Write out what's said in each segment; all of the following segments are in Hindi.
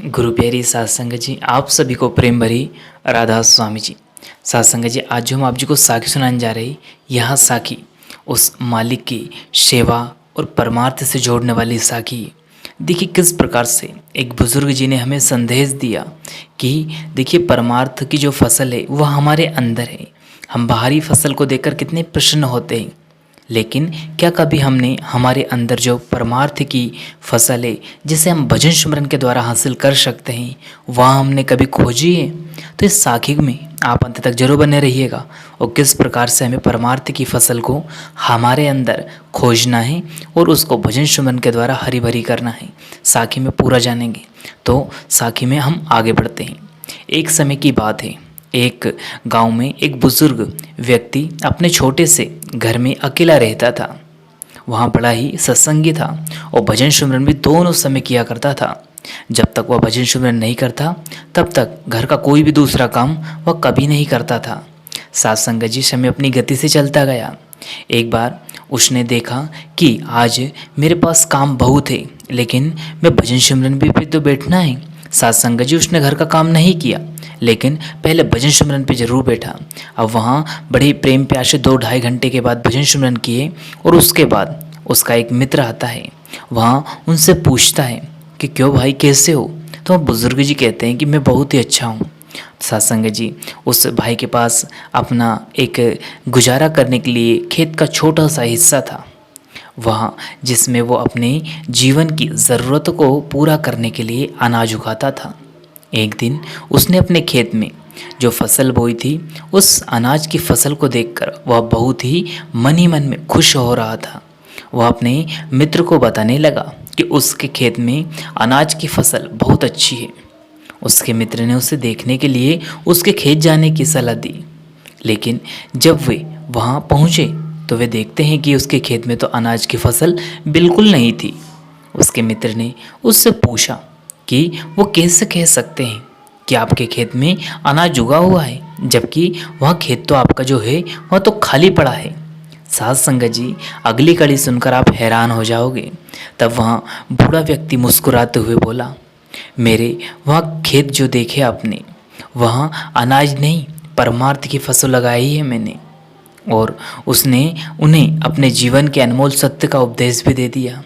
गुरु प्यारी सात संगत जी, आप सभी को प्रेम भरी राधा स्वामी जी। सात संगत जी, आज जो हम आप जी को साखी सुनाने जा रहे हैं, यह साखी उस मालिक की सेवा और परमार्थ से जोड़ने वाली साखी है। देखिए किस प्रकार से एक बुजुर्ग जी ने हमें संदेश दिया कि देखिए परमार्थ की जो फसल है वह हमारे अंदर है। हम बाहरी फसल को देखकर कितने प्रसन्न होते हैं, लेकिन क्या कभी हमने हमारे अंदर जो परमार्थ की फसल है जिसे हम भजन सुमरन के द्वारा हासिल कर सकते हैं, वह हमने कभी खोजी है? तो इस साखी में आप अंत तक जरूर बने रहिएगा और किस प्रकार से हमें परमार्थ की फसल को हमारे अंदर खोजना है और उसको भजन सुमरन के द्वारा हरी भरी करना है, साखी में पूरा जानेंगे। तो साखी में हम आगे बढ़ते हैं। एक समय की बात है, एक गांव में एक बुजुर्ग व्यक्ति अपने छोटे से घर में अकेला रहता था। वहाँ बड़ा ही सत्संगी था और भजन सुमरन भी दोनों समय किया करता था। जब तक वह भजन सुमरन नहीं करता तब तक घर का कोई भी दूसरा काम वह कभी नहीं करता था। सात संगत जी, समय अपनी गति से चलता गया। एक बार उसने देखा कि आज मेरे पास काम बहुत है, लेकिन मैं भजन सिमरन भी तो बैठना है। सात संगत जी, उसने घर का काम नहीं किया, लेकिन पहले भजन सिमरन पे जरूर बैठा। अब वहाँ बड़े प्रेम प्यार से 2-2.5 घंटे के बाद भजन सिमरन किए और उसके बाद उसका एक मित्र आता है। वहाँ उनसे पूछता है कि क्यों भाई, कैसे हो? तो बुजुर्ग जी कहते हैं कि मैं बहुत ही अच्छा हूँ। सात संगत जी, उस भाई के पास अपना एक गुजारा करने के लिए खेत का छोटा सा हिस्सा था, वहाँ जिसमें वो अपने जीवन की ज़रूरतों को पूरा करने के लिए अनाज उगाता था। एक दिन उसने अपने खेत में जो फसल बोई थी, उस अनाज की फसल को देखकर वह बहुत ही मन ही मन में खुश हो रहा था। वह अपने मित्र को बताने लगा कि उसके खेत में अनाज की फसल बहुत अच्छी है। उसके मित्र ने उसे देखने के लिए उसके खेत जाने की सलाह दी, लेकिन जब वे वहाँ पहुँचे तो वे देखते हैं कि उसके खेत में तो अनाज की फसल बिल्कुल नहीं थी। उसके मित्र ने उससे पूछा कि वो कैसे कह सकते हैं कि आपके खेत में अनाज उगा हुआ है, जबकि वह खेत तो आपका जो है वह तो खाली पड़ा है। सात संगत जी, अगली कड़ी सुनकर आप हैरान हो जाओगे। तब वहाँ बूढ़ा व्यक्ति मुस्कुराते हुए बोला, मेरे वहाँ खेत जो देखे आपने, वहाँ अनाज नहीं परमार्थ की फसल लगाई है मैंने। और उसने उन्हें अपने जीवन के अनमोल सत्य का उपदेश भी दे दिया।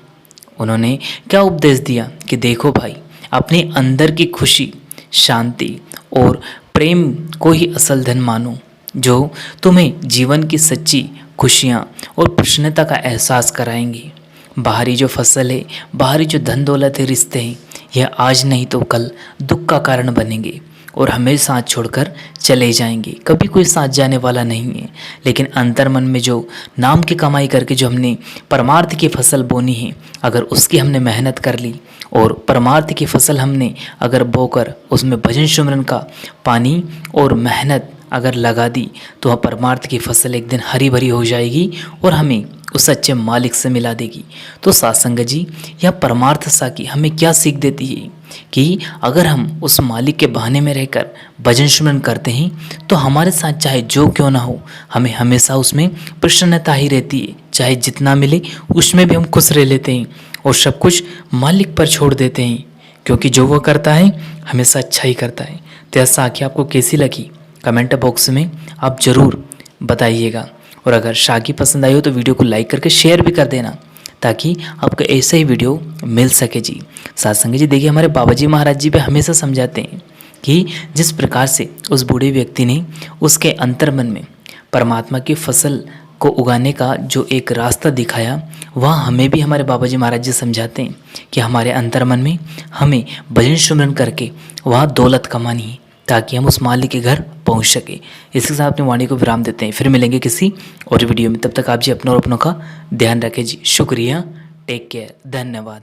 उन्होंने क्या उपदेश दिया कि देखो भाई, अपने अंदर की खुशी, शांति और प्रेम को ही असल धन मानो, जो तुम्हें जीवन की सच्ची खुशियाँ और प्रसन्नता का एहसास कराएंगी। बाहरी जो फसल है, बाहरी जो धन दौलत है, रिश्ते हैं, यह आज नहीं तो कल दुख का कारण बनेंगे और हमें साथ छोड़कर चले जाएंगे। कभी कोई साथ जाने वाला नहीं है। लेकिन अंतर मन में जो नाम की कमाई करके जो हमने परमार्थ की फसल बोनी है, अगर उसकी हमने मेहनत कर ली और परमार्थ की फसल हमने अगर बोकर उसमें भजन सुमरन का पानी और मेहनत अगर लगा दी, तो वह परमार्थ की फसल एक दिन हरी भरी हो जाएगी और हमें उस सच्चे मालिक से मिला देगी। तो सात संगत जी, यह परमार्थ साखी हमें क्या सीख देती है कि अगर हम उस मालिक के बहाने में रहकर भजन सुमरन करते हैं, तो हमारे साथ चाहे जो क्यों ना हो, हमें हमेशा उसमें प्रसन्नता ही रहती है। चाहे जितना मिले उसमें भी हम खुश रह लेते हैं और सब कुछ मालिक पर छोड़ देते हैं, क्योंकि जो वो करता है हमेशा अच्छा ही करता है। तो यह साखी आपको कैसी लगी, कमेंट बॉक्स में आप ज़रूर बताइएगा। और अगर साखी पसंद आई हो तो वीडियो को लाइक करके शेयर भी कर देना, ताकि आपको ऐसे ही वीडियो मिल सके जी। सात संगत जी, देखिए हमारे बाबा जी महाराज जी भी हमेशा समझाते हैं कि जिस प्रकार से उस बूढ़े व्यक्ति ने उसके अंतर मन में परमात्मा की फसल को उगाने का जो एक रास्ता दिखाया, वह हमें भी हमारे बाबा जी महाराज जी समझाते हैं कि हमारे अंतर मन में हमें भजन सुमरन करके वहाँ दौलत कमानी है, ताकि हम उस मालिक के घर पहुंच सके। इसके साथ अपनी वाणी को विराम देते हैं, फिर मिलेंगे किसी और वीडियो में। तब तक आप जी अपनों और अपनों का ध्यान रखें जी। शुक्रिया, टेक केयर, धन्यवाद।